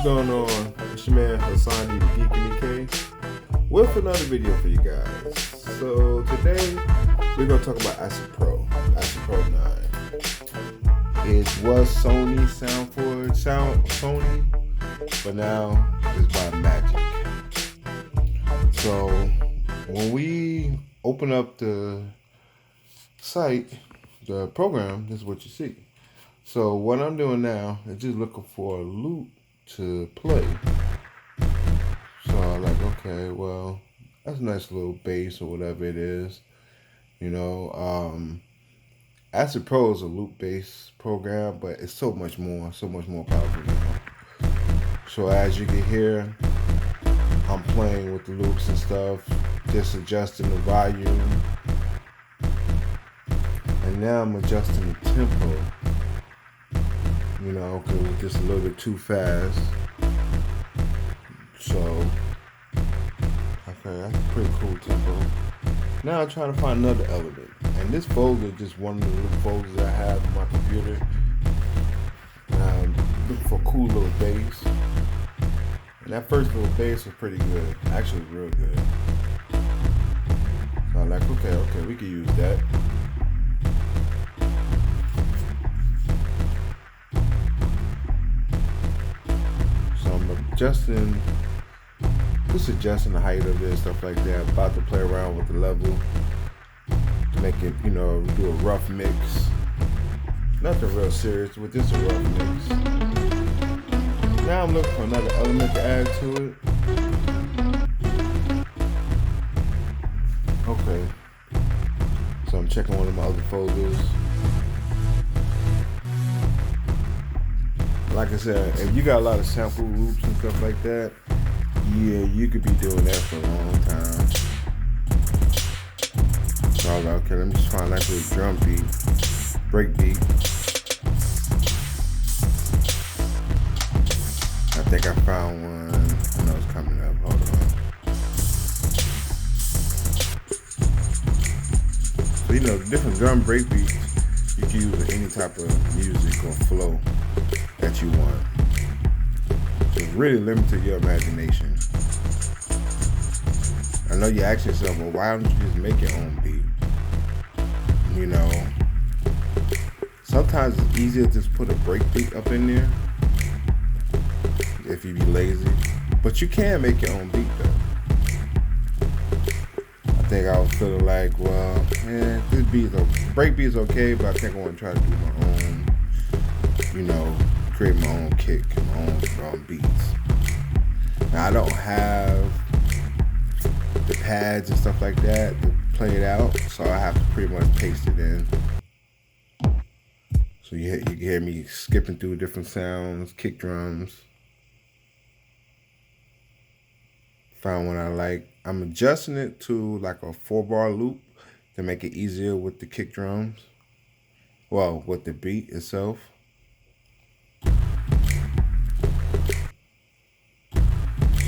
What's going on? It's your man Hassan, the Geek and with another video for you guys. So today we're gonna talk about Acid Pro 9. It was Sony Sony, but now it's by Magix. So when we open up the site, the program, this is what you see. So what I'm doing now is just looking for a loop to play. So I'm like, okay, well, that's a nice little bass or whatever it is. You know, Acid Pro is a loop-based program, but it's so much more powerful now. So as you can hear, I'm playing with the loops and stuff, just adjusting the volume. And now I'm adjusting the tempo. You know, because it was just a little bit too fast. So, okay, that's a pretty cool tempo. Now I'm trying to find another element. And this folder is just one of the little folders I have on my computer. And I'm looking for a cool little bass. And that first little bass was pretty good. Actually, real good. So I'm like, okay, we can use that. Adjusting the height of it, stuff like that. About to play around with the level to make it, you know, do a rough mix. Nothing real serious, but just a rough mix. Now I'm looking for another element to add to it. Okay. So I'm checking one of my other folders. Like I said, if you got a lot of sample loops and stuff like that, yeah, you could be doing that for a long time. So I was like, okay, let me just find like a little drum beat, break beat. I think I found one. I know it's coming up. Hold on. So, you know, different drum break beats, you can use any type of music or flow that you want. It's really limited your imagination. I know you ask yourself, well, why don't you just make your own beat? You know, sometimes it's easier to just put a break beat up in there if you be lazy. But you can make your own beat though. I think I was feeling like, well, man, this break beat is okay, but I think I want to try to do my own, you know, create my own kick, my own drum beats. Now I don't have the pads and stuff like that to play it out, so I have to pretty much paste it in. So you can hear me skipping through different sounds, kick drums. Found one I like. I'm adjusting it to like a 4-bar loop to make it easier with the kick drums. Well, with the beat itself.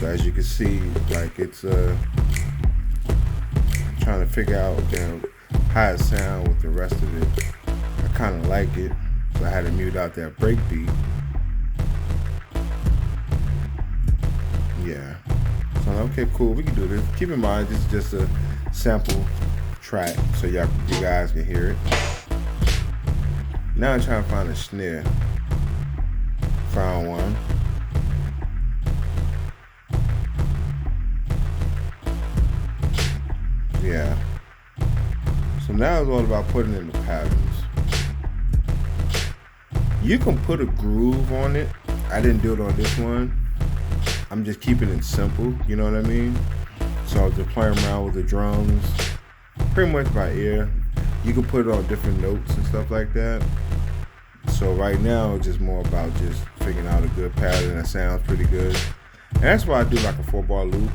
So as you can see, like it's trying to figure out how it sounds with the rest of it. I kind of like it, so I had to mute out that break beat. Yeah. So okay, cool, we can do this. Keep in mind, this is just a sample track, so you guys can hear it. Now I'm trying to find a snare. Found one. Yeah. So now it's all about putting in the patterns. You can put a groove on it. I didn't do it on this one. I'm just keeping it simple, you know what I mean? So I was just playing around with the drums, pretty much by ear. You can put it on different notes and stuff like that. So right now it's just more about just figuring out a good pattern that sounds pretty good. And that's why I do like a 4-bar loop.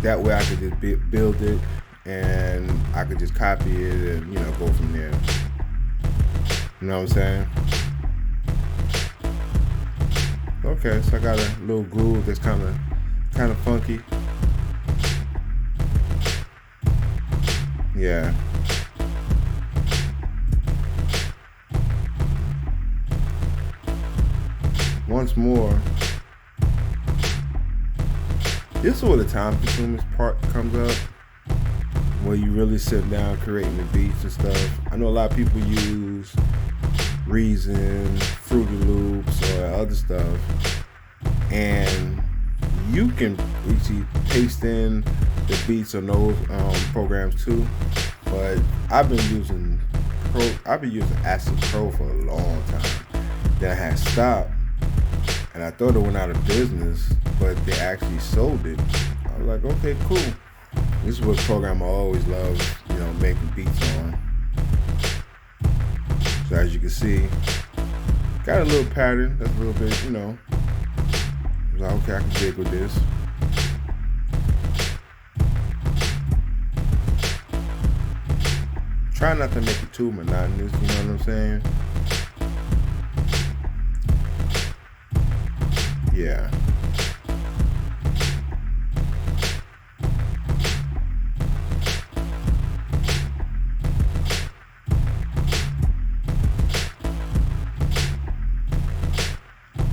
That way I could just build it and I could just copy it and, you know, go from there. You know what I'm saying? Okay, so I got a little groove that's kind of funky. Yeah. Once more, This is where the time consuming part comes up, where you really sit down creating the beats and stuff. I know a lot of people use Reason, Fruity Loops, or other stuff, and you can easily paste in the beats on those programs too. But I've been using Acid Pro for a long time. Then I had stopped, and I thought it went out of business, but they actually sold it. I was like, okay, cool. This is what program I always loved, making beats on. So as you can see, got a little pattern. That's a little bit, I was like, okay, I can dig with this. Try not to make it too monotonous, you know what I'm saying? Yeah.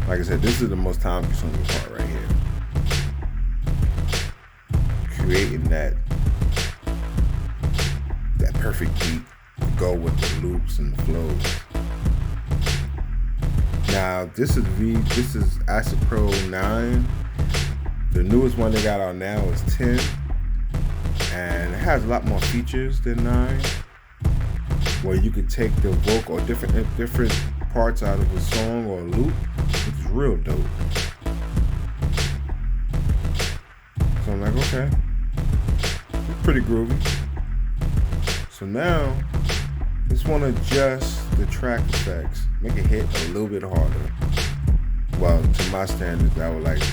Like I said, this is the most time consuming part right here. Creating that perfect beat to go with the loops and the flows. Now this is Acid Pro 9. The newest one they got out now is 10, and it has a lot more features than 9, where you could take the vocal or different parts out of a song or a loop, which is real dope. So I'm like, okay, it's pretty groovy. So now, just want to adjust the track effects, make it hit a little bit harder. Well, to my standards, I would like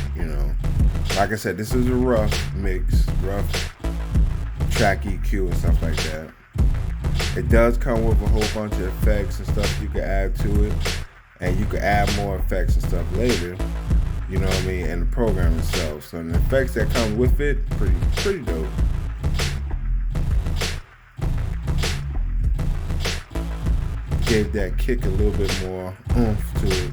I said, this is a rough mix, rough track EQ and stuff like that. It does come with a whole bunch of effects and stuff you can add to it, and you can add more effects and stuff later, you know what I mean, in the program itself. So the effects that come with it, pretty dope. Gave that kick a little bit more oomph to it,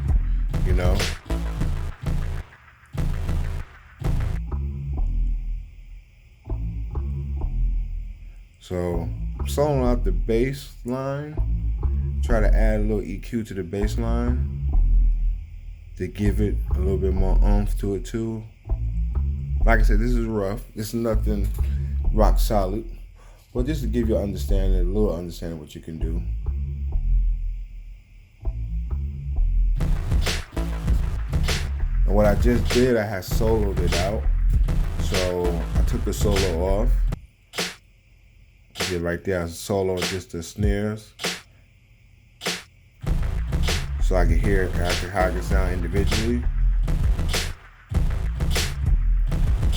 So soloing out the bass line, try to add a little EQ to the bass line to give it a little bit more oomph to it too. Like I said, this is rough. This is nothing rock solid, but just to give you a little understanding of what you can do. And what I just did, I had soloed it out. So I took the solo off. I did right there, I soloed just the snares. So I could hear how it can sound individually.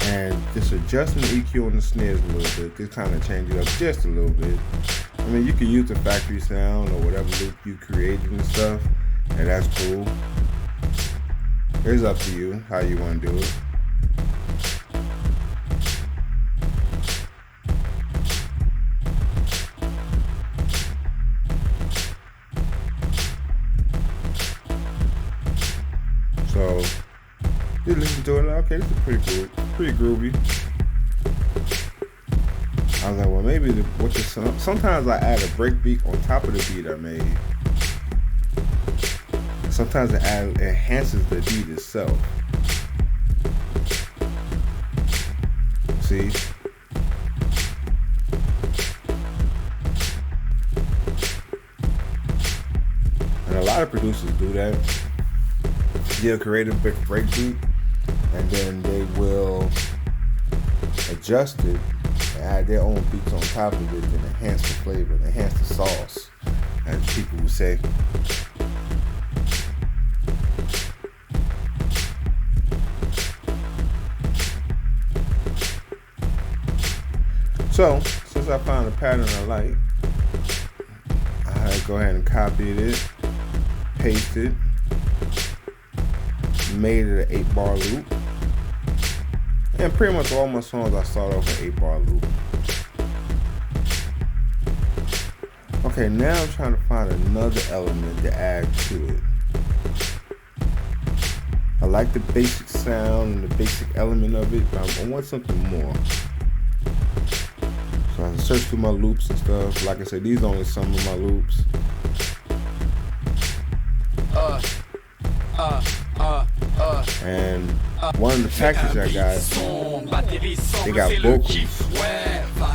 And just adjusting the EQ on the snares a little bit, just kind of change it up just a little bit. I mean, you can use the factory sound or whatever loop you created and stuff, and that's cool. It's up to you how you want to do it. So you listen to it, like, okay, this is pretty groovy. I was like, well, maybe sometimes I add a breakbeat on top of the beat I made. Sometimes it enhances the beat itself. See? And a lot of producers do that. They'll create a big breakbeat, and then they will adjust it and add their own beats on top of it and enhance the flavor, enhance the sauce, as people would say. So, since I found a pattern I like, I go ahead and copied it, paste it, made it an 8-bar loop. And pretty much all my songs I start off an 8-bar loop. Okay, now I'm trying to find another element to add to it. A like the basic sound and the basic element of it, but I want something more. So I search through my loops and stuff. Like I said, these are only some of my loops. And one of the packages I got, they got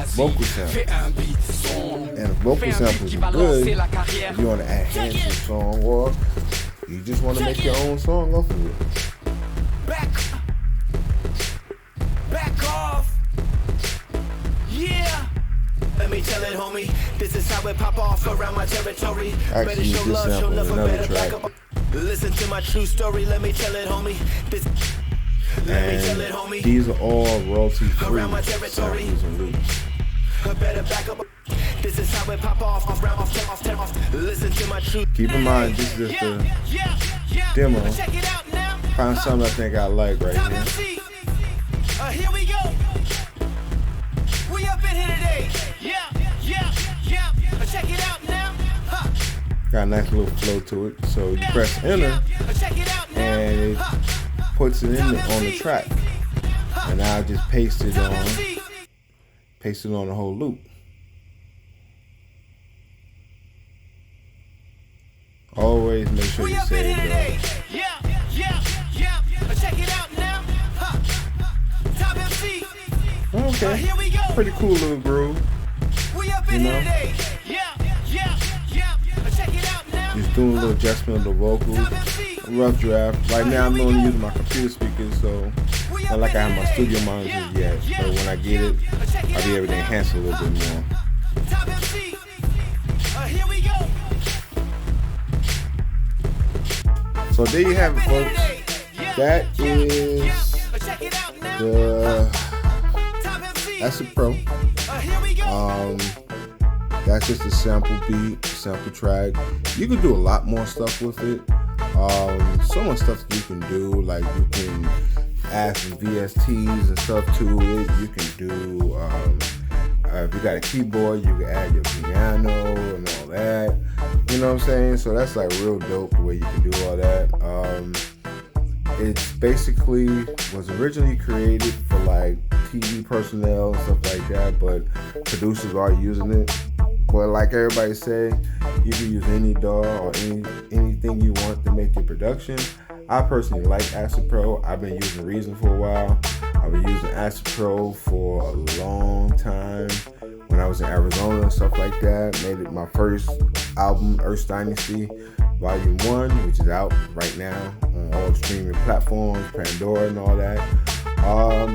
vocal samples. And if vocal samples are good, if you want to add hands to a song, or you just want to make your own song off of it. Back off. Yeah. Let me tell it, homie. This is how it pop off around my territory. Actually, use this sample in another track. Listen to my true story. Let me tell it, homie. And these are all royalty-free samples and loops. This is how it pop off. Listen to my true. Keep in mind, this is just the demo. Find something I think I like right here. Here we go. We up in here today. Yeah. Check it out now. Got a nice little flow to it. So you press enter, and it puts it on the track. And now I just paste it on the whole loop. Always make sure you save it. Yeah. Check it out now. Top MC. Okay. Pretty cool little groove. You know? Just doing a little adjustment of the vocals. A rough draft. Right now I'm only using my computer speakers, so not like I have my studio monitors yet. But when I get it, I'll be able to enhance it a little bit more. So there you have it, folks. That is the Acid Pro. That's just a sample beat, sample track. You can do a lot more stuff with it. So much stuff that you can do, like you can add some VSTs and stuff to it. You can do, if you got a keyboard, you can add your piano and all that. You know what I'm saying? So that's like real dope the way you can do all that. It's basically was originally created for like TV personnel and stuff like that, but producers are using it. But like everybody say, you can use any DAW or anything you want to make your production. I personally like Acid Pro. I've been using Reason for a while. I've been using Acid Pro for a long time. When I was in Arizona and stuff like that, made it my first album, Earth Dynasty, Volume 1, which is out right now on all streaming platforms, Pandora and all that. I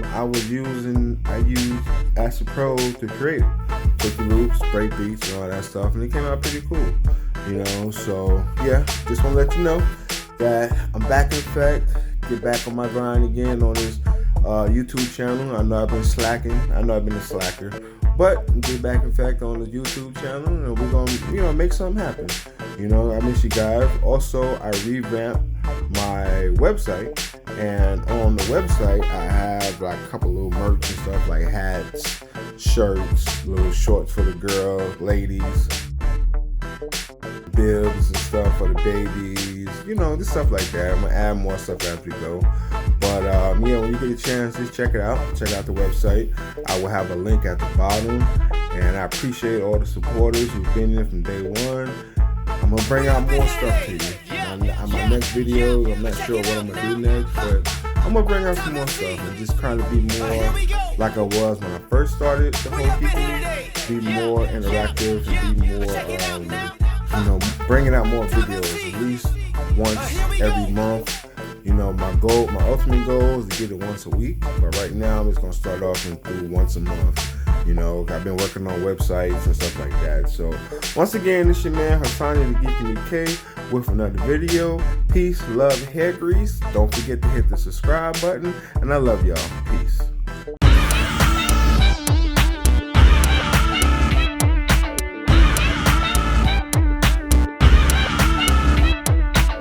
used Acid Pro to create it. Took the loops, break beats and all that stuff, and it came out pretty cool. You know, so yeah, just want to let you know that I'm back in effect. Get back on my grind again on this YouTube channel. I know I've been slacking. I know I've been a slacker. But get back in fact on the YouTube channel, and we're gonna, make something happen. I miss you guys. Also, I revamped my website, and on the website I have like a couple little merch and stuff like hats, shirts, little shorts for the girls, ladies, bibs and stuff for the babies, just stuff like that. I'm gonna add more stuff as we go. But when you get a chance, just check it out. Check out the website. I will have a link at the bottom. And I appreciate all the supporters who've been there from day one. I'm gonna bring out more stuff to you. On my next videos, I'm not sure what I'm gonna do next, but I'm gonna bring out some more stuff and just kind of be more like I was when I first started the whole Geek, be more interactive and be more, bringing out more videos at least once every month. My ultimate goal is to get it once a week, but right now I'm just gonna start off and do once a month. I've been working on websites and stuff like that. So once again, this your man Hassani the Geek and K with another video. Peace, love, hair grease. Don't forget to hit the subscribe button, and I love y'all. Peace.